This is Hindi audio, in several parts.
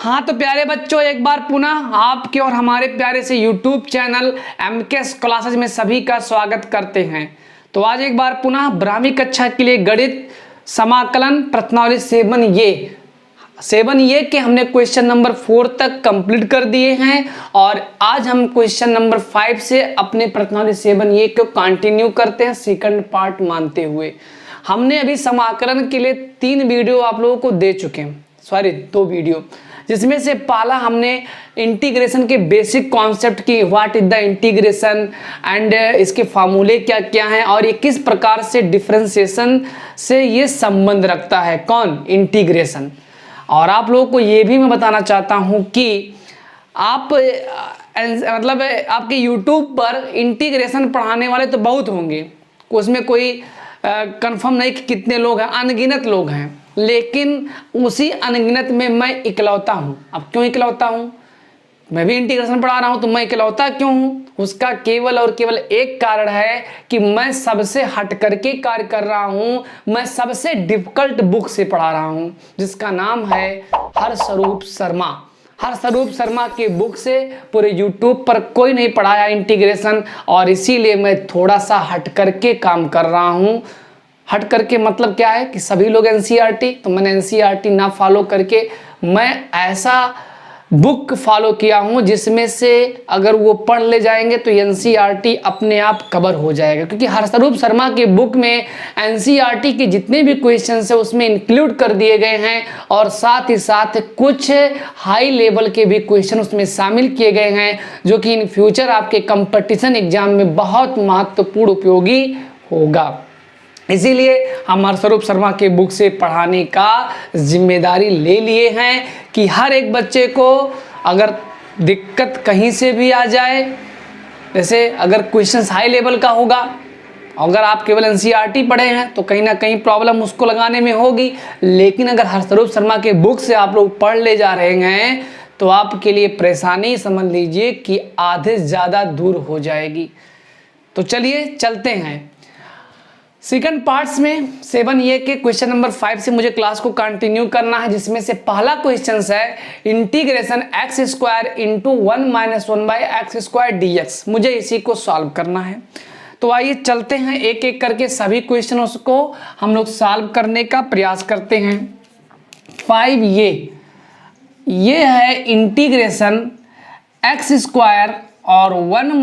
हाँ तो प्यारे बच्चों, एक बार पुनः आपके और हमारे प्यारे से YouTube चैनल MKS क्लासेज में सभी का स्वागत करते हैं। तो आज एक बार पुनः 12वीं कक्षा के लिए गणित समाकलन प्रश्नावली 7A के हमने क्वेश्चन नंबर 4 तक कंप्लीट कर दिए हैं और आज हम क्वेश्चन नंबर 5 से अपने प्रश्नावली 7A को कंटिन्यू करते हैं सेकंड पार्ट मानते हुए। हमने अभी समाकलन के लिए 3 वीडियो आप लोगों को दे चुके हैं, 2 वीडियो, जिसमें से पहला हमने इंटीग्रेशन के बेसिक कॉन्सेप्ट की, what is the integration and इसके फार्मूले क्या क्या हैं और ये किस प्रकार से डिफरेंशिएशन से ये संबंध रखता है, कौन, इंटीग्रेशन। और आप लोगों को ये भी मैं बताना चाहता हूँ कि आप मतलब आपके YouTube पर इंटीग्रेशन पढ़ाने वाले तो बहुत होंगे, उसमें कोई कंफर्म नहीं कि कितने लोग हैं, अनगिनत लोग हैं, लेकिन उसी अनगिनत में मैं इकलौता हूँ। अब क्यों इकलौता हूँ? मैं भी इंटीग्रेशन पढ़ा रहा हूँ तो मैं इकलौता क्यों हूँ? उसका केवल और केवल एक कारण है कि मैं सबसे हट करके कार्य कर रहा हूँ, मैं सबसे डिफिकल्ट बुक से पढ़ा रहा हूँ जिसका नाम है हरस्वरूप शर्मा। हरस्वरूप शर्मा के बुक से पूरे YouTube पर कोई नहीं पढ़ाया इंटीग्रेशन, और इसीलिए मैं थोड़ा सा हट करके काम कर रहा हूँ। हट करके मतलब क्या है कि सभी लोग NCERT, तो मैंने NCERT ना फॉलो करके मैं ऐसा बुक फॉलो किया हूँ जिसमें से अगर वो पढ़ ले जाएंगे तो NCERT अपने आप कवर हो जाएगा, क्योंकि हरस्वरूप शर्मा के बुक में NCERT के जितने भी क्वेश्चंस है उसमें इंक्लूड कर दिए गए हैं और साथ ही साथ कुछ हाई लेवल के भी क्वेश्चन उसमें शामिल किए गए हैं जो कि इन फ्यूचर आपके कंपटीशन एग्जाम में बहुत महत्वपूर्ण उपयोगी होगा। इसीलिए हम हरस्वरूप शर्मा के बुक से पढ़ाने का जिम्मेदारी ले लिए हैं कि हर एक बच्चे को अगर दिक्कत कहीं से भी आ जाए, जैसे अगर क्वेश्चंस हाई लेवल का होगा, अगर आप केवल NCERT पढ़े हैं तो कहीं ना कहीं प्रॉब्लम उसको लगाने में होगी, लेकिन अगर हरस्वरूप शर्मा के बुक से आप लोग पढ़ ले जा रहे हैं तो आपके लिए परेशानी समझ लीजिए कि आधे से ज़्यादा दूर हो जाएगी। तो चलिए चलते हैं सेकंड पार्ट्स में 7A के क्वेश्चन नंबर 5 से मुझे क्लास को कंटिन्यू करना है, जिसमें से पहला क्वेश्चन है integration x square into 1 - 1/x² dx। मुझे इसी को सॉल्व करना है। तो आइए चलते हैं एक एक करके सभी क्वेश्चनों को हम लोग सॉल्व करने का प्रयास करते हैं। 5A ये है इंटीग्रेशन x स्क्वायर और 1 -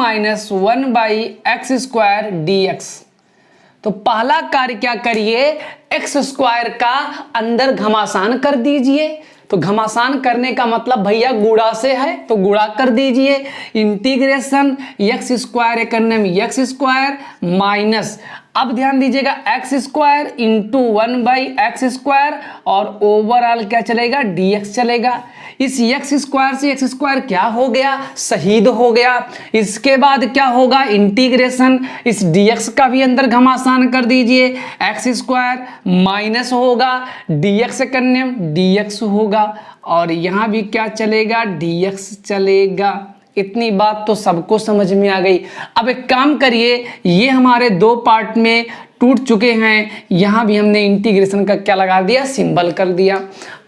1/x² dx। तो पहला कार्य क्या करिए, एक्स स्क्वायर का अंदर घमासान कर दीजिए। तो घमासान करने का मतलब भैया गुणा से है तो गुणा कर दीजिए। इंटीग्रेशन एक्स स्क्वायर करने में एक्स स्क्वायर माइनस, अब ध्यान दीजिएगा एक्स स्क्वायर इंटू 1/x² और ओवरऑल क्या चलेगा, dx चलेगा। इस एक्स स्क्वायर से एक्स स्क्वायर क्या हो गया, शहीद हो गया। इसके बाद क्या होगा, इंटीग्रेशन इस dx का भी अंदर घमासान कर दीजिए, एक्स स्क्वायर माइनस होगा dx करने में dx होगा और यहाँ भी क्या चलेगा, dx चलेगा। इतनी बात तो सबको समझ में आ गई। अब एक काम करिए, ये हमारे 2 पार्ट में टूट चुके हैं, यहाँ भी हमने इंटीग्रेशन का क्या लगा दिया, सिंबल कर दिया।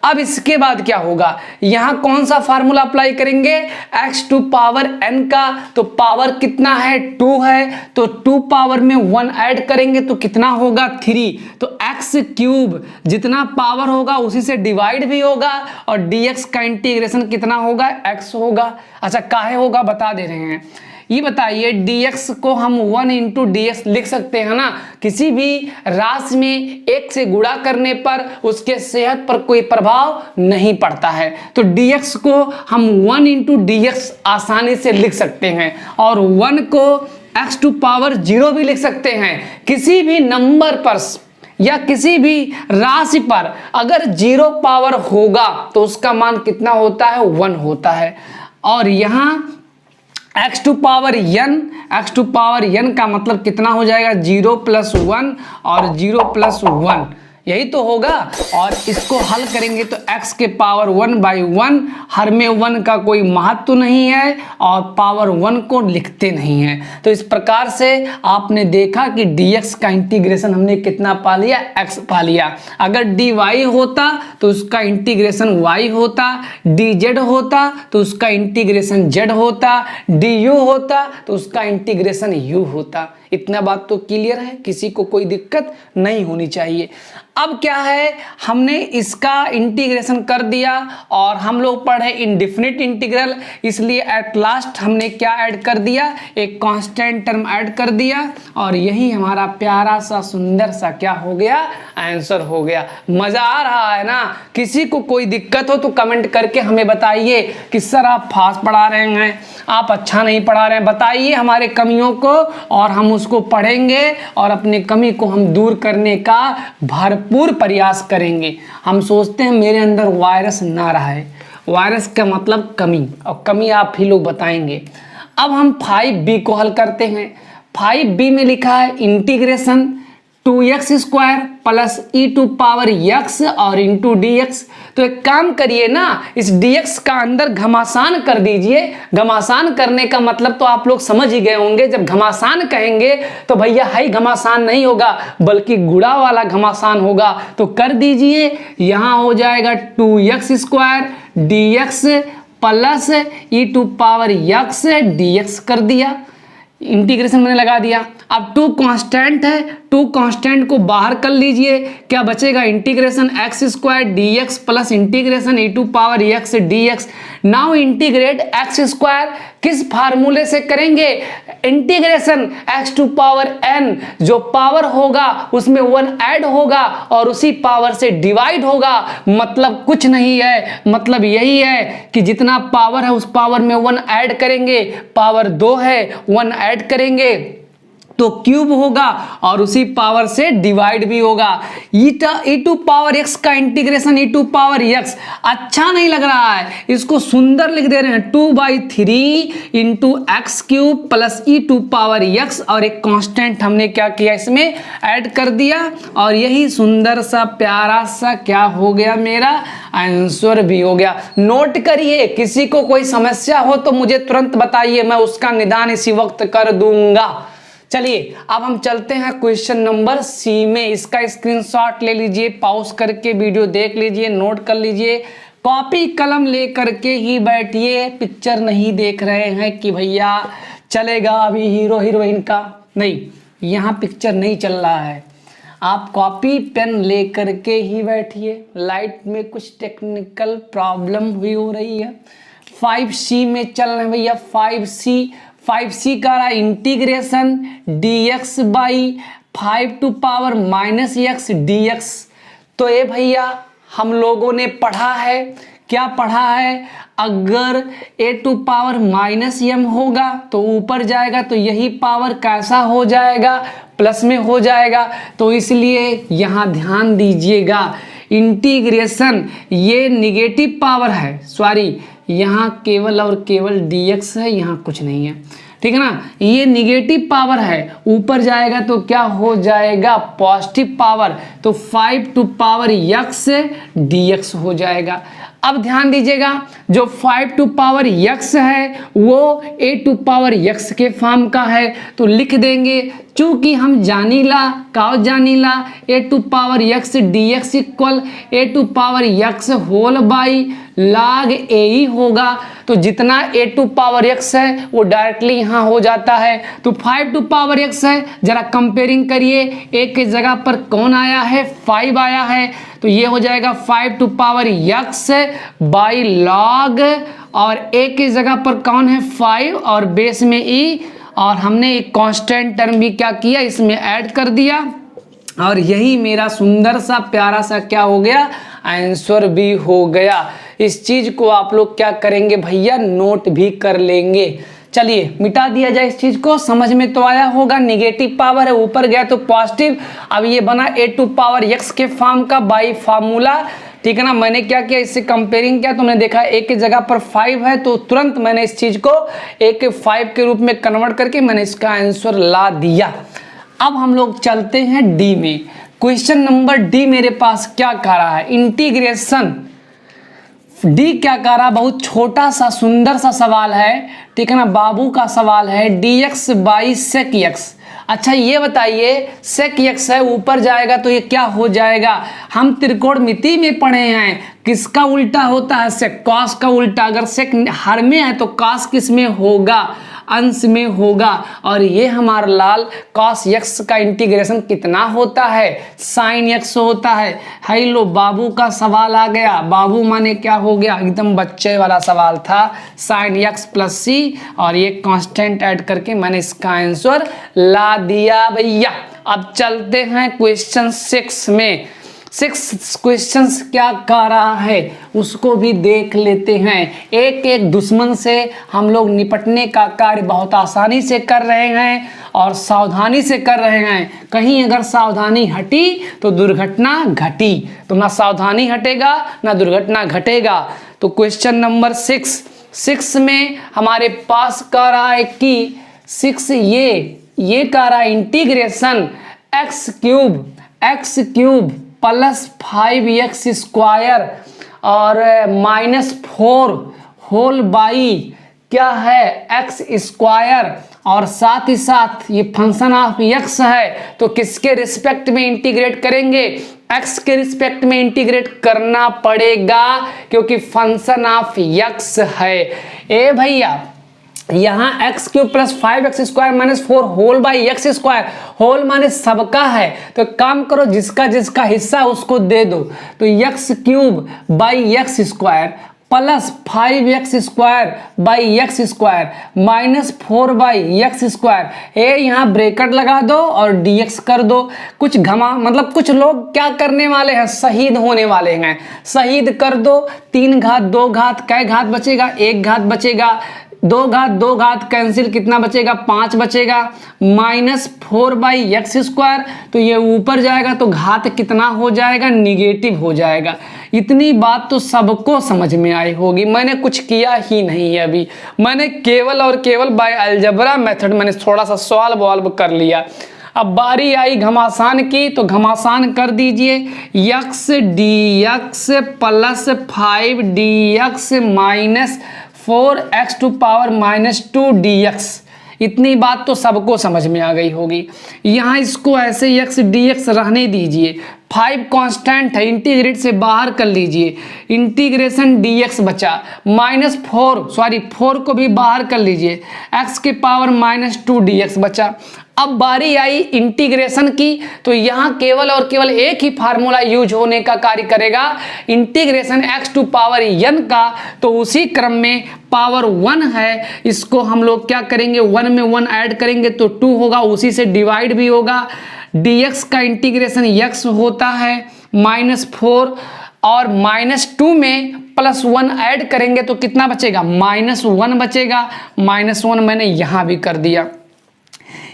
अब इसके बाद क्या होगा, यहाँ कौन सा फार्मूला अप्लाई करेंगे, x⁴n का। तो पावर कितना है, 2 है, तो 2 पावर में 1 ऐड करेंगे तो कितना होगा, 3। तो x³ जितना पावर होगा उसी से डिवाइड भी होगा और dx का इंटीग्रेशन कितना होगा, x होगा। अच्छा काहे होगा बता दे रहे हैं, ये बताइए dx को हम 1 × dx लिख सकते हैं ना। किसी भी राशि में 1 से गुणा करने पर उसके सेहत पर कोई प्रभाव नहीं पड़ता है, तो dx को हम 1 × dx आसानी से लिख सकते हैं और 1 को x⁴0 भी लिख सकते हैं। किसी भी नंबर पर या किसी भी राशि पर अगर 0 पावर होगा तो उसका मान कितना होता है, 1 होता है। और यहाँ x⁴n का मतलब कितना हो जाएगा, 0 + 1 और 0 + 1, यही तो होगा। और इसको हल करेंगे तो x के पावर 1/1, हर में 1 का कोई महत्व नहीं है और पावर 1 को लिखते नहीं है। तो इस प्रकार से आपने देखा कि dx का इंटीग्रेशन हमने कितना पा लिया, x पा लिया। अगर dy होता तो उसका इंटीग्रेशन y होता, dz होता तो उसका इंटीग्रेशन z होता, du होता तो उसका इंटीग्रेशन u होता। इतना बात तो क्लियर है, किसी को कोई दिक्कत नहीं होनी चाहिए। अब क्या है, हमने इसका इंटीग्रेशन कर दिया और हम लोग पढ़े इनडिफिनिट इंटीग्रल, इसलिए एट लास्ट हमने क्या ऐड कर दिया, एक कांस्टेंट टर्म ऐड कर दिया और यही हमारा प्यारा सा सुंदर सा क्या हो गया, आंसर हो गया। मजा आ रहा है ना? किसी को कोई दिक्कत हो तो कमेंट करके हमें बताइए कि सर आप फास्ट पढ़ा रहे हैं, आप अच्छा नहीं पढ़ा रहे हैं, बताइए हमारे कमियों को और हम उसको पढ़ेंगे और अपने कमी को हम दूर करने का भरपूर प्रयास करेंगे। हम सोचते हैं मेरे अंदर वायरस ना रहे, वायरस का मतलब कमी, और कमी आप ही लोग बताएंगे। अब हम 5b को हल करते हैं। 5b में लिखा है इंटीग्रेशन 2x² प्लस e⁻x और इंटू dx। तो एक काम करिए ना, इस dx का अंदर घमासान कर दीजिए। घमासान करने का मतलब तो आप लोग समझ ही गए होंगे। जब घमासान कहेंगे तो भैया हाई घमासान नहीं होगा बल्कि गुणा वाला घमासान होगा। तो कर दीजिए, यहाँ हो जाएगा 2x² dx plus e⁻x dx कर दिया, इंटीग्रेशन मैंने लगा दिया। अब 2 कांस्टेंट है, 2 कांस्टेंट को बाहर कर लीजिए, क्या बचेगा, integration x² dx plus integration e⁻x dx। Now integrate x² किस फार्मूले से करेंगे, इंटीग्रेशन x⁴n, जो पावर होगा उसमें 1 ऐड होगा और उसी पावर से डिवाइड होगा। मतलब कुछ नहीं है, मतलब यही है कि जितना पावर है उस पावर में 1 ऐड करेंगे, पावर 2 है 1 ऐड करेंगे तो क्यूब होगा और उसी पावर से डिवाइड भी होगा। e⁻x का इंटीग्रेशन e⁻x अच्छा नहीं लग रहा है, इसको सुंदर लिख दे रहे हैं 2/3 इंटू x³ प्लस e⁻x और एक कांस्टेंट हमने क्या किया, इसमें ऐड कर दिया और यही सुंदर सा प्यारा सा क्या हो गया, मेरा आंसर भी हो गया। नोट करिए, किसी को कोई समस्या हो तो मुझे तुरंत बताइए, मैं उसका निदान इसी वक्त कर दूंगा। चलिए अब हम चलते हैं क्वेश्चन नंबर सी में। इसका स्क्रीनशॉट ले लीजिए, पॉज करके वीडियो देख लीजिए, नोट कर लीजिए, कॉपी कलम ले करके ही बैठिए। पिक्चर नहीं देख रहे हैं कि भैया चलेगा अभी हीरो हीरोइन का, नहीं, यहाँ पिक्चर नहीं चल रहा है, आप कॉपी पेन ले करके ही बैठिए। लाइट में कुछ टेक्निकल प्रॉब्लम भी हो रही है। 5c में चल रहे हैं भैया, 5c का रहा integration dx by 5⁻⁻x dx। तो ये भैया हम लोगों ने पढ़ा है, क्या पढ़ा है, अगर a⁻−m होगा तो ऊपर जाएगा तो यही पावर कैसा हो जाएगा, प्लस में हो जाएगा। तो इसलिए यहाँ ध्यान दीजिएगा, इंटीग्रेशन ये निगेटिव पावर है, सॉरी यहाँ केवल और केवल dx है, यहाँ कुछ नहीं है, ठीक है ना। ये निगेटिव पावर है, ऊपर जाएगा तो क्या हो जाएगा, पॉजिटिव पावर, तो 5⁻x dx हो जाएगा। अब ध्यान दीजिएगा, जो 5⁻x है वो a⁻x के फॉर्म का है, तो लिख देंगे, चूंकि हम जानीला a⁻x dx equal a⁻x whole by log a ही होगा। तो जितना a⁻x है वो डायरेक्टली यहाँ हो जाता है। तो 5⁻x है, जरा कंपेयरिंग करिए, a के जगह पर कौन आया है, 5 आया है, तो ये हो जाएगा 5⁻x बाई log, और a के जगह पर कौन है 5 और बेस में e, और हमने एक कांस्टेंट टर्म भी क्या किया, इसमें ऐड कर दिया और यही मेरा सुंदर सा प्यारा सा क्या हो गया, आंसर भी हो गया। इस चीज को आप लोग क्या करेंगे भैया, नोट भी कर लेंगे। चलिए मिटा दिया जाए इस चीज को, समझ में तो आया होगा। निगेटिव पावर है, ऊपर गया तो पॉजिटिव, अब ये बना a⁻x के फॉर्म का बाई फार्मूला, ठीक है ना। मैंने क्या किया, इससे कंपेयरिंग किया तो मैंने देखा a की जगह पर 5 है, तो तुरंत मैंने इस चीज को a के 5 के रूप में कन्वर्ट करके मैंने इसका आंसर ला दिया। अब हम लोग चलते हैं डी में। क्वेश्चन नंबर डी मेरे पास क्या कह रहा है, इंटीग्रेशन डी क्या कह रहा है, बहुत छोटा सा सुंदर सा सवाल है, ठीक है ना, बाबू का सवाल है, dx बाई सेक एक्स। अच्छा ये बताइए सेक एक्स है, ऊपर जाएगा तो ये क्या हो जाएगा, हम त्रिकोणमिति में पढ़े हैं, किसका उल्टा होता है, सेक, कॉस का उल्टा। अगर सेक हर में है तो कॉस किस में होगा, अंश में होगा। और ये हमारा लाल कॉस एक्स का इंटीग्रेशन कितना होता है, साइन एक्स होता है। हेलो बाबू का सवाल आ गया, बाबू माने क्या हो गया, एकदम बच्चे वाला सवाल था, साइन एक्स प्लस सी, और ये कांस्टेंट ऐड करके मैंने इसका आंसर ला दिया भैया। अब चलते हैं क्वेश्चन 6 में। 6 क्वेश्चंस क्या कह रहा है उसको भी देख लेते हैं। एक एक दुश्मन से हम लोग निपटने का कार्य बहुत आसानी से कर रहे हैं और सावधानी से कर रहे हैं। कहीं अगर सावधानी हटी तो दुर्घटना घटी, तो ना सावधानी हटेगा ना दुर्घटना घटेगा। तो क्वेश्चन नंबर 6 में हमारे पास कह रहा है कि 6 ये कह रहा है integration x cube plus 5x square और -4 होल बाई क्या है एक्स स्क्वायर, और साथ ही साथ ये फंक्शन ऑफ x है, तो किसके रिस्पेक्ट में इंटीग्रेट करेंगे, x के रिस्पेक्ट में इंटीग्रेट करना पड़ेगा क्योंकि फंक्शन ऑफ x है। ए भैया यहाँ x cube plus 5x square -4 whole by x square, whole माने सबका है, तो काम करो जिसका जिसका हिस्सा उसको दे दो। तो x cube by x square plus 5x square by x square -4 by x square, ये यहाँ ब्रैकेट लगा दो और dx कर दो। कुछ मतलब कुछ लोग क्या करने वाले हैं, शहीद होने वाले हैं, शहीद कर दो। 3 घात 2 घात कै घात बचेगा, 1 घात बचेगा, 2 घात कैंसिल, कितना बचेगा 5 बचेगा, -4 बाई एक्स स्क्वायर, तो ये ऊपर जाएगा तो घात कितना हो जाएगा, निगेटिव हो जाएगा। इतनी बात तो सबको समझ में आई होगी, मैंने कुछ किया ही नहीं है अभी, मैंने केवल और केवल बाय अलजेब्रा मेथड मैंने थोड़ा सा सॉल्व कर लिया। अब बारी आई घमासान की, तो घमासान कर दीजिए, x dx plus 5 dx minus 4x to power -2 dx। इतनी बात तो सबको समझ में आ गई होगी। यहाँ इसको ऐसे x dx रहने दीजिए, 5 कांस्टेंट है, इंटीग्रेट से बाहर कर लीजिए, इंटीग्रेशन dx बचा, -4 को भी बाहर कर लीजिए, x के पावर -2 dx बचा। अब बारी आई इंटीग्रेशन की, तो यहाँ केवल और केवल एक ही फार्मूला यूज होने का कार्य करेगा, integration x to power n का, तो उसी क्रम में पावर 1 है, इसको हम लोग क्या करेंगे 1 में 1 ऐड करेंगे तो 2 होगा, उसी से डिवाइड भी होगा। dx का इंटीग्रेशन x होता है -4 और -2 में +1 ऐड करेंगे तो कितना बचेगा, -1 बचेगा, -1 मैंने यहाँ भी कर दिया।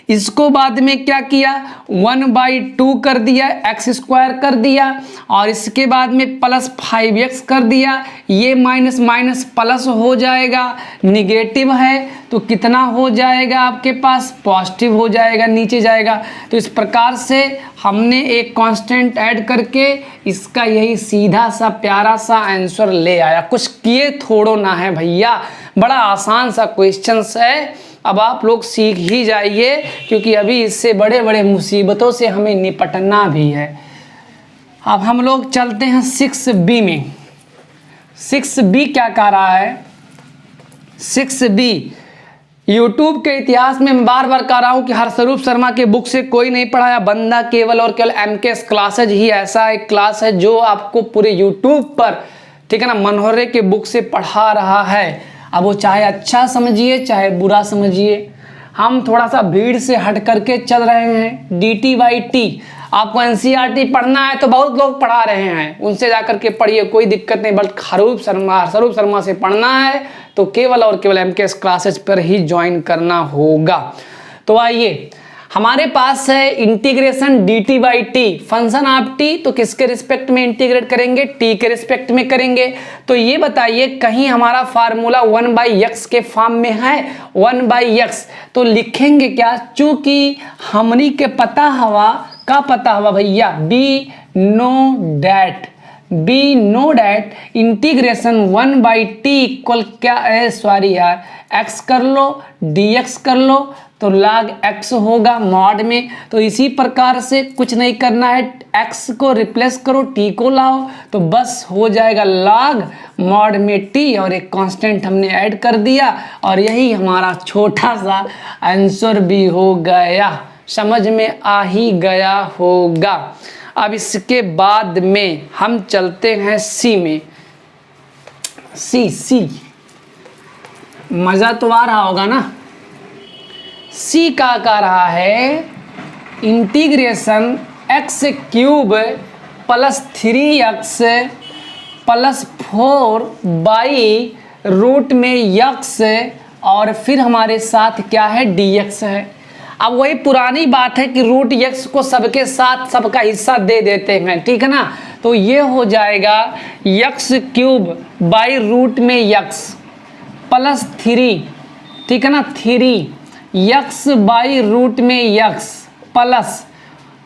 इसको बाद में क्या किया 1/2 कर दिया, एक्स स्क्वायर कर दिया, और इसके बाद में प्लस 5x कर दिया, ये माइनस माइनस प्लस हो जाएगा, निगेटिव है तो कितना हो जाएगा आपके पास, पॉजिटिव हो जाएगा, नीचे जाएगा। तो इस प्रकार से हमने एक कांस्टेंट ऐड करके इसका यही सीधा सा प्यारा सा आंसर ले आया, कुछ किए थोड़ो ना है भैया, बड़ा आसान सा क्वेश्चन है। अब आप लोग सीख ही जाइए क्योंकि अभी इससे बड़े बड़े मुसीबतों से हमें निपटना भी है। अब हम लोग चलते हैं 6b में। 6b क्या कह रहा है, 6b यूट्यूब के इतिहास में मैं बार बार कह रहा हूं कि हरस्वरूप शर्मा के बुक से कोई नहीं पढ़ाया बंदा, केवल और केवल MKS क्लासेज ही ऐसा एक क्लास है जो आपको पूरे यूट्यूब पर, ठीक है ना, मनोहरे के बुक से पढ़ा रहा है। अब वो चाहे अच्छा समझिए चाहे बुरा समझिए, हम थोड़ा सा भीड़ से हट करके चल रहे हैं। DT/T आपको NCERT पढ़ना है तो बहुत लोग पढ़ा रहे हैं, उनसे जाकर के पढ़िए, कोई दिक्कत नहीं, बट स्वरूप शर्मा से पढ़ना है तो केवल और केवल MKS क्लासेज पर ही ज्वाइन करना होगा। तो आइए, हमारे पास है integration DT/T, function of t, तो किसके रिस्पेक्ट में इंटीग्रेट करेंगे, t के रिस्पेक्ट में करेंगे। तो ये बताइए कहीं हमारा फार्मूला 1/x के फॉर्म में है, 1/x, तो लिखेंगे क्या, चूंकि हमनी के पता हवा का पता हुआ भैया, be know that integration 1/t equal क्या है, सॉरी यार, x कर लो dx कर लो तो log x होगा मॉड में। तो इसी प्रकार से कुछ नहीं करना है, x को रिप्लेस करो, t को लाओ तो बस हो जाएगा log मॉड में t, और एक कांस्टेंट हमने ऐड कर दिया और यही हमारा छोटा सा आंसर भी हो गया। समझ में आ ही गया होगा। अब इसके बाद में हम चलते हैं सी में। सी मज़ा तो आ रहा होगा ना। सी का कह रहा है integration x³ plus 3x plus 4/√x और फिर हमारे साथ क्या है, dx है। अब वही पुरानी बात है कि √x को सबके साथ सबका हिस्सा दे देते हैं, ठीक है ना। तो ये हो जाएगा x³ x प्लस 3, ठीक है ना, 3x/√x प्लस,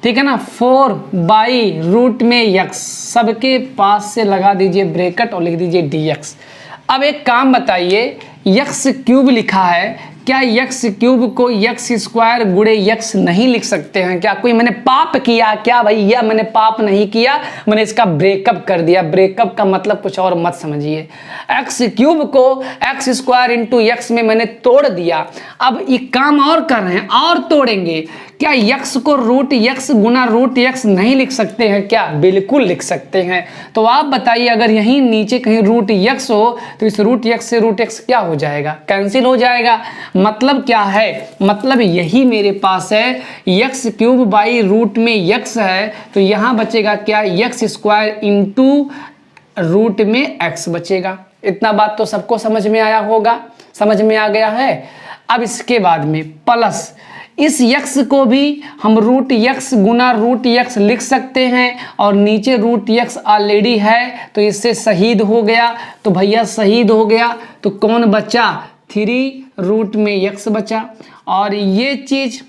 ठीक है ना, 4/√x, सबके पास से लगा दीजिए ब्रैकेट और लिख दीजिए dx। अब एक काम बताइए, x³ लिखा है, क्या x³ को x² गुणे x नहीं लिख सकते हैं क्या? कोई मैंने पाप किया क्या भैया? मैंने पाप नहीं किया, मैंने इसका ब्रेकअप कर दिया। ब्रेकअप का मतलब कुछ और मत समझिए। x³ को x² इंटू x में मैंने तोड़ दिया। अब एक काम और कर रहे हैं, और तोड़ेंगे। क्या x को √x गुना √x नहीं लिख सकते हैं क्या? बिल्कुल लिख सकते हैं। तो आप बताइए, अगर यहीं नीचे कहीं √x हो तो इस √x से √x क्या हो जाएगा? कैंसिल हो जाएगा। मतलब क्या है? मतलब यही मेरे पास है, x³ है तो यहाँ बचेगा क्या, x² इंटू रूट में x बचेगा। इतना बात तो सबको समझ में आया होगा, समझ में आ गया है। अब इसके बाद में प्लस, इस x को भी हम √x गुना √x लिख सकते हैं और नीचे √x ऑलरेडी है तो इससे शहीद हो गया। तो भैया शहीद हो गया तो कौन बचा, 3√x बचा। और ये चीज़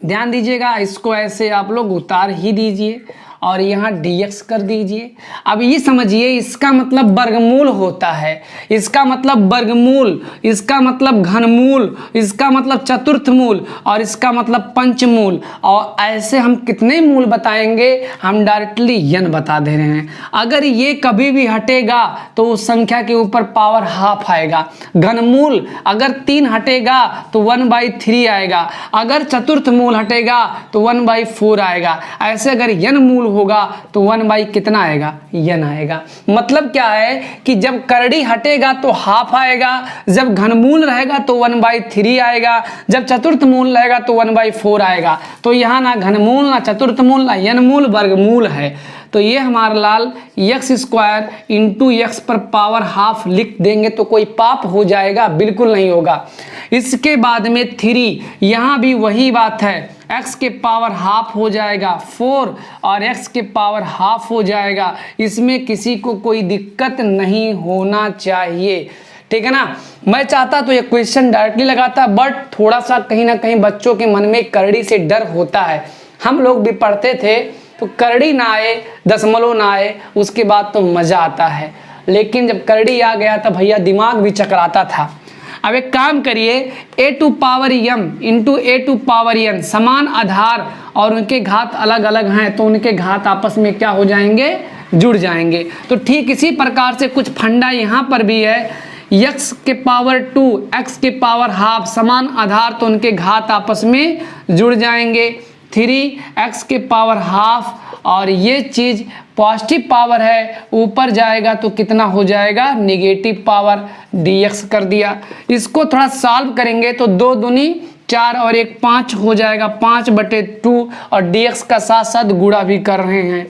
ध्यान दीजिएगा, इसको ऐसे आप लोग उतार ही दीजिए और यहाँ dx कर दीजिए। अब ये समझिए, इसका मतलब वर्गमूल होता है, इसका मतलब वर्गमूल, इसका मतलब घनमूल, इसका मतलब चतुर्थ मूल और इसका मतलब पंचमूल। और ऐसे हम कितने मूल बताएंगे, हम डायरेक्टली n बता दे रहे हैं। अगर ये कभी भी हटेगा तो उस संख्या के ऊपर पावर हाफ आएगा। घनमूल अगर 3 हटेगा तो 1/3 आएगा, अगर चतुर्थ मूल हटेगा तो 1/4 आएगा। ऐसे अगर n मूल होगा तो 1 कितना आएगा, n आएगा। मतलब क्या है कि जब करड़ी हटेगा तो हाफ आएगा, जब घनमूल रहेगा तो 1/3 आएगा, जब चतुर्थ मूल रहेगा तो 1/4 आएगा। तो यहाँ ना घनमूल ना चतुर्थ मूल ना n मूल, वर्गमूल है। तो ये हमारा लाल x² इंटू x पर पावर हाफ लिख देंगे तो कोई पाप हो जाएगा? बिल्कुल नहीं होगा। इसके बाद में 3, यहाँ भी वही बात है, x के पावर हाफ हो जाएगा 4 और x के पावर हाफ हो जाएगा। इसमें किसी को कोई दिक्कत नहीं होना चाहिए, ठीक है ना। मैं चाहता तो ये क्वेश्चन डायरेक्टली लगाता, बट थोड़ा सा कहीं ना कहीं बच्चों के मन में करड़ी से डर होता है। हम लोग भी पढ़ते थे तो करड़ी ना आए, दशमलव ना आए, उसके बाद तो मज़ा आता है। लेकिन जब करड़ी आ गया तो भैया दिमाग भी चकराता था। अब एक काम करिए, a⁴m इंटू a⁴n समान आधार और उनके घात अलग अलग हैं तो उनके घात आपस में क्या हो जाएंगे, जुड़ जाएंगे। तो ठीक इसी प्रकार से कुछ फंडा यहाँ पर भी है, x⁻², x⁻½ समान आधार तो उनके घात आपस में जुड़ जाएंगे। 3x⁻½ और ये चीज़ पॉजिटिव पावर है, ऊपर जाएगा तो कितना हो जाएगा, नेगेटिव पावर, dx कर दिया। इसको थोड़ा सॉल्व करेंगे तो 2 दूनी 4 और 1 5 हो जाएगा, 5/2 और dx का साथ साथ गुणा भी कर रहे हैं।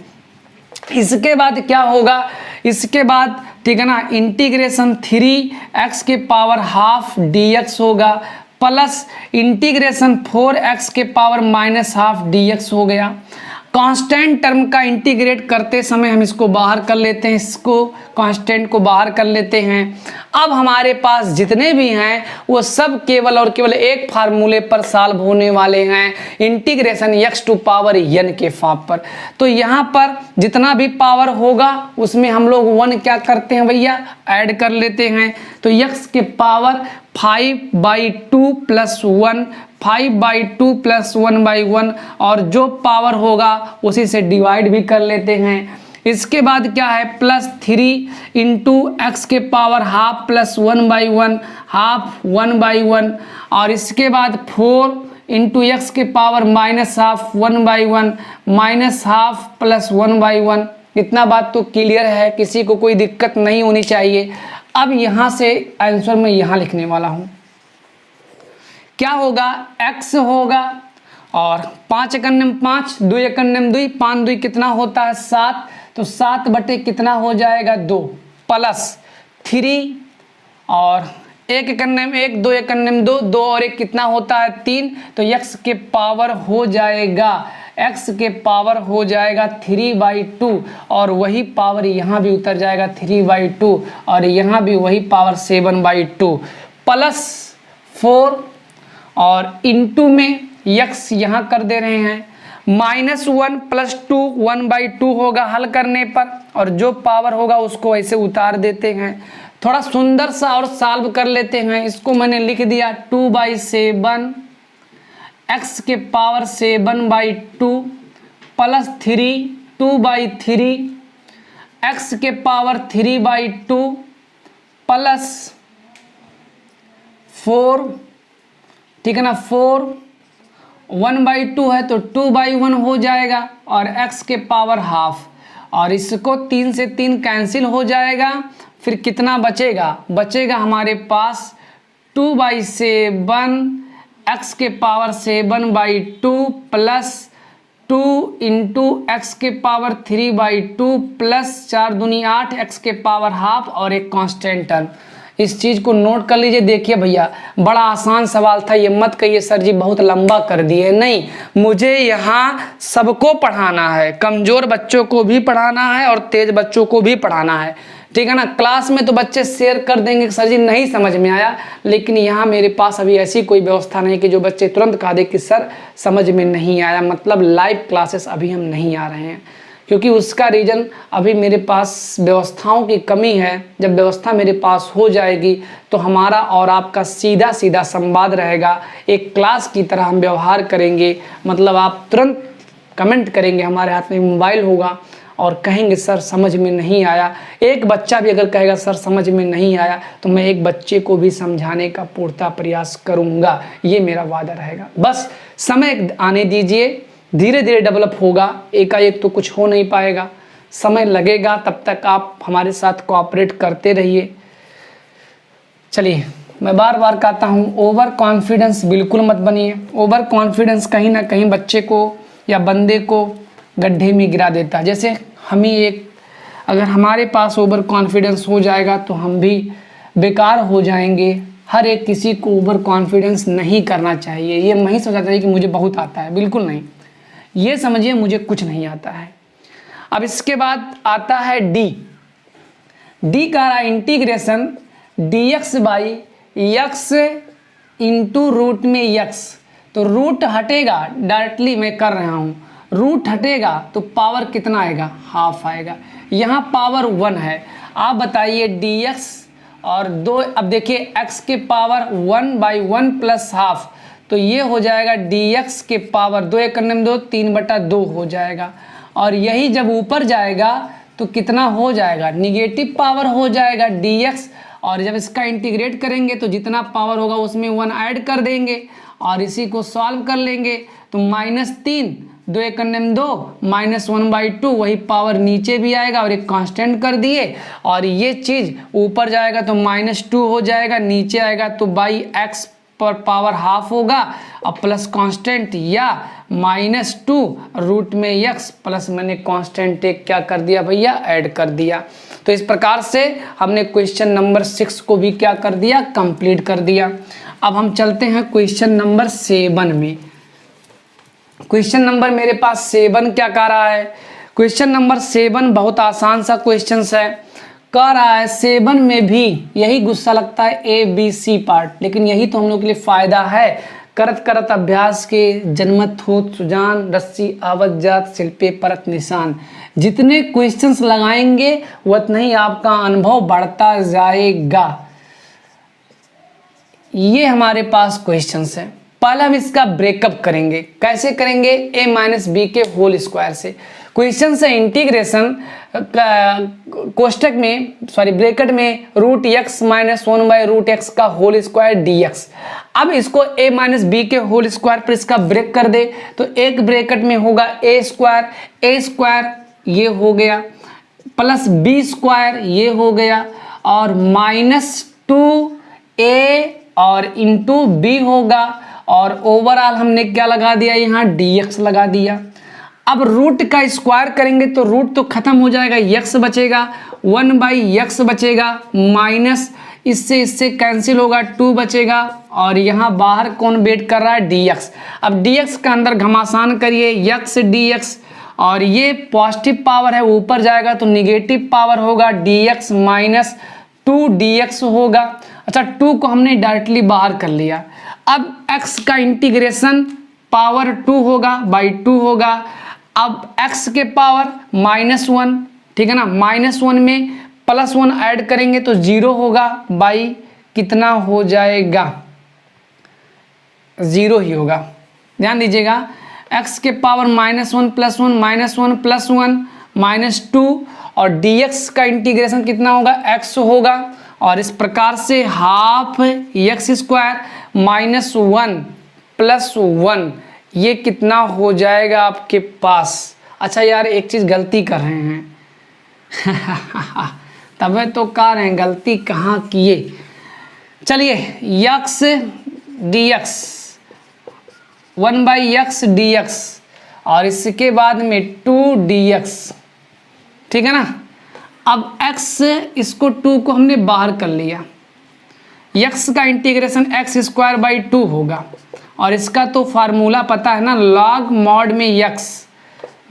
इसके बाद क्या होगा, इसके बाद ठीक है ना, इंटीग्रेशन 3x⁻½ dx होगा प्लस इंटीग्रेशन 4x⁻⁻½ dx हो गया। कांस्टेंट टर्म का इंटीग्रेट करते समय हम इसको बाहर कर लेते हैं, इसको कांस्टेंट को बाहर कर लेते हैं। अब हमारे पास जितने भी हैं वो सब केवल और केवल एक फार्मूले पर सॉल्व होने वाले हैं, integration x to power n के फॉर्म पर। तो यहाँ पर जितना भी पावर होगा उसमें हम लोग 1 क्या करते हैं भैया, ऐड कर लेते हैं। तो x के पावर 5/2 प्लस 1, 5/2 प्लस 1/1, और जो पावर होगा उसी से डिवाइड भी कर लेते हैं। इसके बाद क्या है, +3 इंटू एक्स के पावर हाफ प्लस 1/1, हाफ 1/1, और इसके बाद 4 इंटू एक्स के पावर -हाफ 1/1, -हाफ प्लस 1/1। इतना बात तो क्लियर है, किसी को कोई दिक्कत नहीं होनी चाहिए। अब यहाँ से आंसर मैं यहाँ लिखने वाला हूँ, क्या होगा, x होगा, और 5 एकम 5, 2 एकम 2, 5 2 कितना होता है 7, तो 7 बटे कितना हो जाएगा 2, प्लस 3, और 1 एकम 1, 2 एकम 2, 2 और 1 कितना होता है 3, तो x के पावर हो जाएगा, x के पावर हो जाएगा 3/2, और वही पावर यहाँ भी उतर जाएगा 3/2, और यहाँ भी वही पावर 7/2, प्लस 4, और इंटू में x यहाँ कर दे रहे हैं, -1 प्लस 2 1/2 होगा हल करने पर, और जो पावर होगा उसको ऐसे उतार देते हैं। थोड़ा सुंदर सा और सॉल्व कर लेते हैं। इसको मैंने लिख दिया 2/7 x के पावर 7/2 प्लस 3 2/3 x के पावर 3/2 प्लस 4, ठीक है ना, 4 1/2 है तो 2/1 हो जाएगा, और x के पावर हाफ, और इसको 3 से 3 कैंसिल हो जाएगा। फिर कितना बचेगा, बचेगा हमारे पास 2/7 x के पावर 7/2 प्लस 2 इंटू एक्स के पावर 3/2 प्लस 4 दूनी 8 x के पावर हाफ, और एक कांस्टेंट टर्म। इस चीज़ को नोट कर लीजिए। देखिए भैया, बड़ा आसान सवाल था, ये मत कहिए सर जी बहुत लंबा कर दिए, नहीं, मुझे यहाँ सबको पढ़ाना है, कमज़ोर बच्चों को भी पढ़ाना है और तेज बच्चों को भी पढ़ाना है, ठीक है ना। क्लास में तो बच्चे शेयर कर देंगे सर जी नहीं समझ में आया, लेकिन यहाँ मेरे पास अभी ऐसी कोई व्यवस्था नहीं कि जो बच्चे तुरंत कहा दे कि सर समझ में नहीं आया, मतलब लाइव क्लासेस अभी हम नहीं आ रहे हैं, क्योंकि उसका रीज़न अभी मेरे पास व्यवस्थाओं की कमी है। जब व्यवस्था मेरे पास हो जाएगी तो हमारा और आपका सीधा सीधा संवाद रहेगा, एक क्लास की तरह हम व्यवहार करेंगे, मतलब आप तुरंत कमेंट करेंगे, हमारे हाथ में मोबाइल होगा और कहेंगे सर समझ में नहीं आया। एक बच्चा भी अगर कहेगा सर समझ में नहीं आया तो मैं एक बच्चे को भी समझाने का पूर्णतः प्रयास करूँगा, ये मेरा वादा रहेगा। बस समय आने दीजिए, धीरे धीरे डेवलप होगा, एकाएक तो कुछ हो नहीं पाएगा, समय लगेगा। तब तक आप हमारे साथ कोऑपरेट करते रहिए। चलिए, मैं बार बार कहता हूँ, ओवर कॉन्फिडेंस बिल्कुल मत बनिए। ओवर कॉन्फिडेंस कहीं ना कहीं बच्चे को या बंदे को गड्ढे में गिरा देता है। जैसे हम ही एक, अगर हमारे पास ओवर कॉन्फिडेंस हो जाएगा तो हम भी बेकार हो जाएंगे। हर एक किसी को ओवर कॉन्फिडेंस नहीं करना चाहिए। ये नहीं सोचना चाहिए कि मुझे बहुत आता है, बिल्कुल नहीं। ये समझिए मुझे कुछ नहीं आता है। अब इसके बाद आता है डी। डी का रहा integration dx by x into root में x। तो रूट हटेगा, डायरेक्टली मैं कर रहा हूँ, रूट हटेगा तो पावर कितना आएगा, हाफ आएगा। यहाँ पावर 1 है। आप बताइए dx और 2, अब देखिए x के पावर 1/1 प्लस हाफ, तो ये हो जाएगा dx के पावर 2 एकम 2 3/2 हो जाएगा। और यही जब ऊपर जाएगा तो कितना हो जाएगा, निगेटिव पावर हो जाएगा dx। और जब इसका इंटीग्रेट करेंगे तो जितना पावर होगा उसमें 1 ऐड कर देंगे और इसी को सॉल्व कर लेंगे तो -3 2 एकम 2 -1/2, वही पावर नीचे भी आएगा और एक कांस्टेंट कर दिए, और ये चीज़ ऊपर जाएगा तो -2 हो जाएगा, नीचे आएगा तो बाई x पर पावर हाफ होगा और प्लस कांस्टेंट या -2 रूट में x प्लस मैंने कांस्टेंट एक क्या कर दिया भैया, ऐड कर दिया। तो इस प्रकार से हमने क्वेश्चन नंबर 6 को भी क्या कर दिया, कंप्लीट कर दिया। अब हम चलते हैं क्वेश्चन नंबर 7 में। क्वेश्चन नंबर मेरे पास 7 क्या कह रहा है? क्वेश्चन नंबर 7 बहुत आसान सा क्वेश्चन है। कह रहा है 7 में भी यही गुस्सा लगता है ABC पार्ट, लेकिन यही तो हम लोग के लिए फायदा है। करत करत अभ्यास के जन्मत होत सुजान, रस्सी आवत जात शिल्पे परत निशान। जितने क्वेश्चंस लगाएंगे उतना ही आपका अनुभव बढ़ता जाएगा। ये हमारे पास क्वेश्चंस है। पहले हम इसका ब्रेकअप करेंगे। कैसे करेंगे? a माइनस बी के होल स्क्वायर से। क्वेश्चन से इंटीग्रेशन कोष्टक में ब्रैकेट में रूट एक्स माइनस 1/√x का होल स्क्वायर dx। अब इसको a माइनस बी के होल स्क्वायर पर इसका ब्रेक कर दे तो एक ब्रैकेट में होगा a स्क्वायर ये हो गया, प्लस b स्क्वायर ये हो गया, और -2a और इंटू b होगा, और ओवरऑल हमने क्या लगा दिया? यहाँ dx लगा दिया। अब रूट का स्क्वायर करेंगे तो रूट तो खत्म हो जाएगा, x बचेगा, 1/x बचेगा, माइनस इससे कैंसिल होगा, 2 बचेगा, और यहाँ बाहर कौन वेट कर रहा है? dx। अब dx का अंदर घमासान करिए, x dx, और ये पॉजिटिव पावर है ऊपर जाएगा तो निगेटिव पावर होगा, dx माइनस 2dx होगा। अच्छा 2 को हमने डायरेक्टली बाहर कर लिया। अब x का इंटीग्रेशन पावर 2 होगा बाई 2 होगा। अब x के पावर -1, ठीक है ना, -1 में +1 ऐड करेंगे तो 0 होगा, बाई कितना हो जाएगा? 0 ही होगा। ध्यान दीजिएगा, x के पावर -1 + 1 -1 + 1 -2, और dx का इंटीग्रेशन कितना होगा? x होगा, और इस प्रकार से हाफ x स्क्वायर -1 + 1 ये कितना हो जाएगा आपके पास? अच्छा यार एक चीज़ गलती कर रहे हैं तबे तो कह रहे हैं गलती कहाँ किए। चलिए x dx 1/x dx और इसके बाद में 2dx, ठीक है ना। अब x इसको 2 को हमने बाहर कर लिया, x का इंटीग्रेशन x²/2 होगा, और इसका तो फार्मूला पता है ना, log mod में x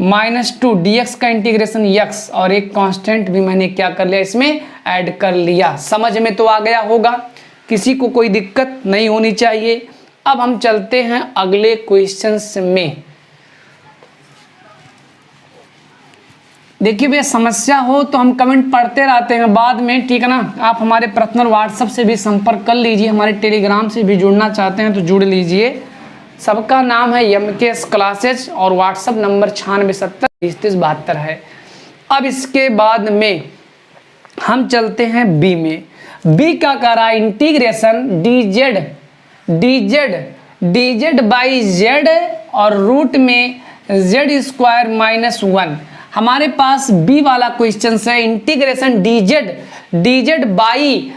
-2 dx का इंटीग्रेशन x, और एक कांस्टेंट भी मैंने क्या कर लिया इसमें ऐड कर लिया। समझ में तो आ गया होगा, किसी को कोई दिक्कत नहीं होनी चाहिए। अब हम चलते हैं अगले क्वेश्चंस में। देखिए भैया समस्या हो तो हम कमेंट पढ़ते रहते हैं बाद में, ठीक है ना। आप हमारे पर्सनल व्हाट्सएप से भी संपर्क कर लीजिए, हमारे टेलीग्राम से भी जुड़ना चाहते हैं तो जुड़ लीजिए। सबका नाम है MKS क्लासेज और व्हाट्सएप नंबर 96703372 है। अब इसके बाद में हम चलते हैं बी में। बी का कर रहा है इंटीग्रेशन dz बाई z और रूट में z² -1। हमारे पास बी वाला क्वेश्चन है integration dz by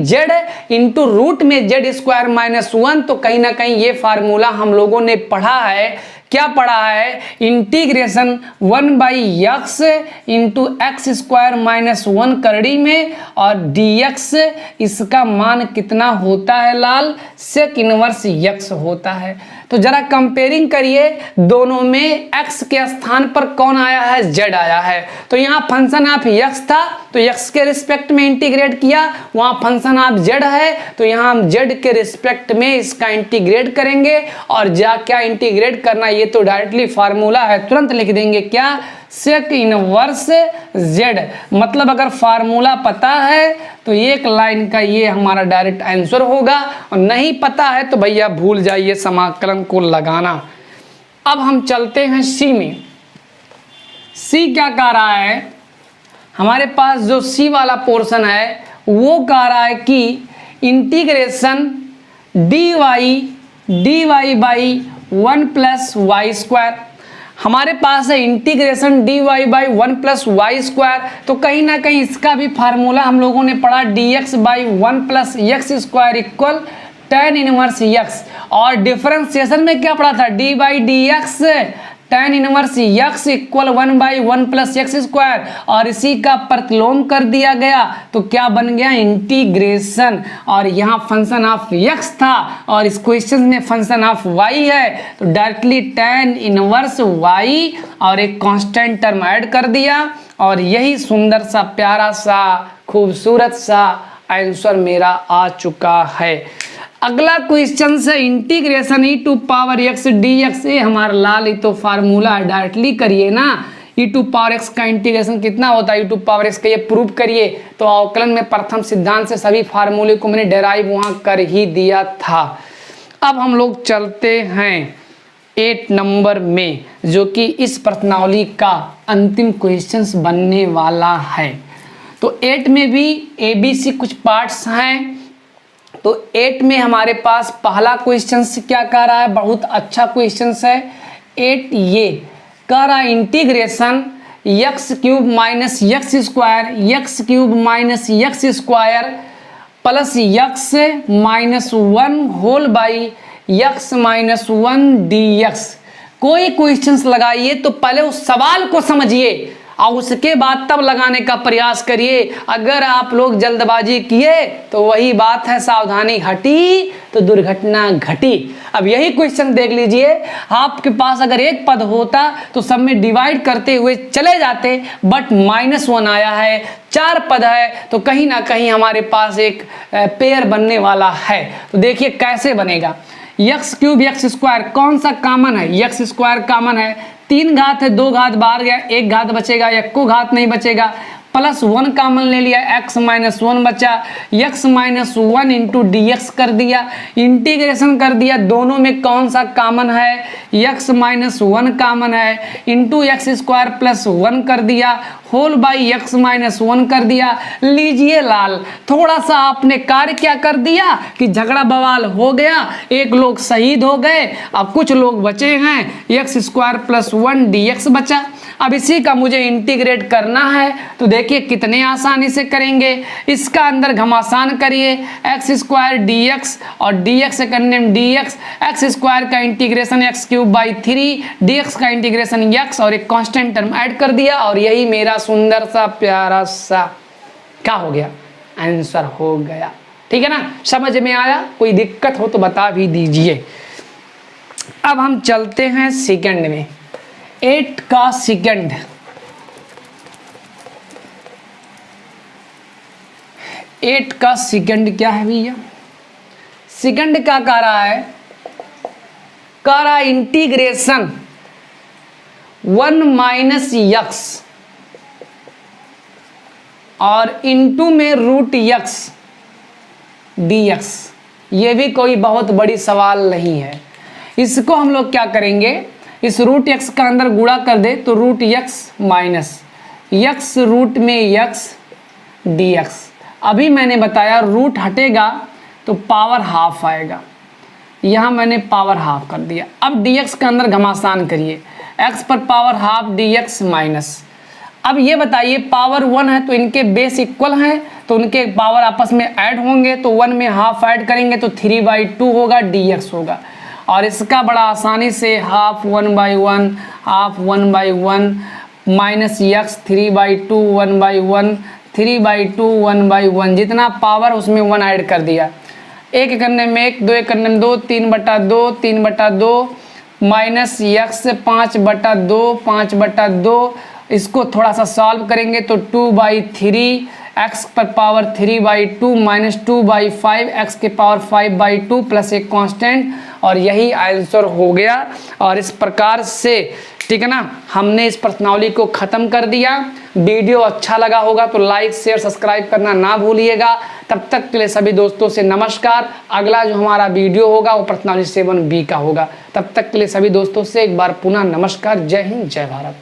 z into root में z² -1। तो कहीं ना कहीं ये फार्मूला हम लोगों ने पढ़ा है। क्या पढ़ा है? इंटीग्रेशन 1/x इंटू x² -1 करड़ी में, और dx इसका मान कितना होता है लाल? सेक इनवर्स x होता है। तो जरा कंपेयरिंग करिए दोनों में, x के स्थान पर कौन आया है? z आया है। तो यहाँ फंक्शन ऑफ x था तो x के रिस्पेक्ट में इंटीग्रेट किया, वहाँ फंक्शन ऑफ z है तो यहाँ हम z के रिस्पेक्ट में इसका इंटीग्रेट करेंगे। और क्या इंटीग्रेट करना, ये तो डायरेक्टली फार्मूला है, तुरंत लिख देंगे क्या? Sec inverse z। मतलब अगर फार्मूला पता है तो एक लाइन का ये हमारा डायरेक्ट आंसर होगा, और नहीं पता है तो भैया भूल जाइए समाकलन को लगाना। अब हम चलते हैं सी में। सी क्या कह रहा है? हमारे पास जो सी वाला पोर्शन है वो कह रहा है कि इंटीग्रेशन dy बाई 1 + y²। हमारे पास है इंटीग्रेशन dy बाई 1 + y²। तो कहीं ना कहीं इसका भी फार्मूला हम लोगों ने पढ़ा, dx by 1 + x² equal tan inverse x। और डिफरेंशिएशन में क्या पढ़ा था? d/dx tan inverse x equal 1/1 plus x square, और इसी का प्रतिलोम कर दिया गया तो क्या बन गया इंटीग्रेशन, और यहाँ फंक्शन ऑफ यक्स था और इस क्वेश्चन में फंक्शन ऑफ वाई है तो डायरेक्टली tan इनवर्स वाई और एक कांस्टेंट टर्म ऐड कर दिया, और यही सुंदर सा प्यारा सा खूबसूरत सा आंसर मेरा आ चुका है। अगला क्वेश्चन से integration e to power x d x, ये हमारा लाल ही तो फार्मूला है, डायरेक्टली करिए ना। ई टू पावर एक्स का इंटीग्रेशन कितना होता है, ई टू पावर एक्स का ये प्रूव करिए। तो अवकलन में प्रथम सिद्धांत से सभी फार्मूले को मैंने डेराइव वहां कर ही दिया था। अब हम लोग चलते हैं 8 नंबर में, जो कि इस प्रश्नावली का अंतिम क्वेश्चन बनने वाला है। तो 8 में भी ABC कुछ पार्ट्स हैं। तो 8 में हमारे पास पहला क्वेश्चन क्या कह रहा है, बहुत अच्छा क्वेश्चन है। 8 ये कह रहा है integration x cube minus x square plus x minus 1 whole by x minus 1 dx। कोई क्वेश्चंस लगाइए तो पहले उस सवाल को समझिए और उसके बाद तब लगाने का प्रयास करिए। अगर आप लोग जल्दबाजी किए तो वही बात है, सावधानी हटी तो दुर्घटना घटी। अब यही क्वेश्चन देख लीजिए, आपके पास अगर एक पद होता तो सब में डिवाइड करते हुए चले जाते, बट -1 आया है, 4 पद है तो कहीं ना कहीं हमारे पास एक पेयर बनने वाला है। तो देखिए कैसे बनेगा। एक्स क्यूब एक्स स्क्वायर कौन सा कॉमन है, एक्स स्क्वायर कॉमन है, 3 घात है, 2 घात बाहर गया, 1 घात बचेगा, 1 घात नहीं बचेगा, प्लस 1 कॉमन ले लिया, x माइनस 1 बचा, x माइनस 1 इंटू dx कर दिया, इंटीग्रेशन कर दिया। दोनों में कौन सा कॉमन है, x माइनस 1 कॉमन है, इंटू एक्स स्क्वायर प्लस 1 कर दिया, होल बाई x माइनस 1 कर दिया। लीजिए लाल, थोड़ा सा आपने कार्य क्या कर दिया कि झगड़ा बवाल हो गया, एक लोग शहीद हो गए, अब कुछ लोग बचे हैं, एक्स स्क्वायर प्लस 1 dx बचा। अब इसी का मुझे इंटीग्रेट करना है तो देखिए कितने आसानी से करेंगे। इसका अंदर घमासान करिए, एक्स स्क्वायर dx और dx करने में dx, एक्स स्क्वायर का integration x cube by 3, dx का इंटीग्रेशन x और एक कांस्टेंट टर्म ऐड कर दिया, और यही मेरा सुंदर सा प्यारा सा क्या हो गया, आंसर हो गया। ठीक है ना, समझ में आया? कोई दिक्कत हो तो बता भी दीजिए। अब हम चलते हैं सेकंड में, 8 का सेकंड। 8 का सेकंड क्या है भैया, सेकंड क्या कह रहा है, कह रहा है इंटीग्रेशन 1 माइनस एक्स और इंटू में रूट एक्स dx। ये भी कोई बहुत बड़ी सवाल नहीं है। इसको हम लोग क्या करेंगे, इस रूट एक्स का अंदर गुणा कर दे तो root x minus x root में एक्स dx। अभी मैंने बताया रूट हटेगा तो पावर हाफ आएगा, यहाँ मैंने पावर हाफ कर दिया। अब dx का अंदर घमासान करिए, x पर पावर हाफ dx माइनस। अब ये बताइए पावर 1 है तो इनके बेस इक्वल हैं तो उनके पावर आपस में ऐड होंगे, तो 1 में हाफ ऐड करेंगे तो 3/2 होगा, dx होगा। और इसका बड़ा आसानी से हाफ 1/1 हाफ 1/1 माइनस एक्स 3/2 1/1 3/2 1/1, जितना पावर उसमें 1 ऐड कर दिया। 1 करने में 1, 2 करने में 2, 3/2 3/2 माइनस एक्स 5/2 5/2। इसको थोड़ा सा सॉल्व करेंगे तो 2/3 x पर पावर 3/2 माइनस 2/5 x के पावर 5/2 प्लस एक कांस्टेंट, और यही आंसर हो गया। और इस प्रकार से ठीक है ना, हमने इस प्रश्नावली को ख़त्म कर दिया। वीडियो अच्छा लगा होगा तो लाइक शेयर सब्सक्राइब करना ना भूलिएगा। तब तक के लिए सभी दोस्तों से नमस्कार। अगला जो हमारा वीडियो होगा वो प्रश्नावली 7B का होगा। तब तक के लिए सभी दोस्तों से एक बार पुनः नमस्कार। जय हिंद, जय भारत।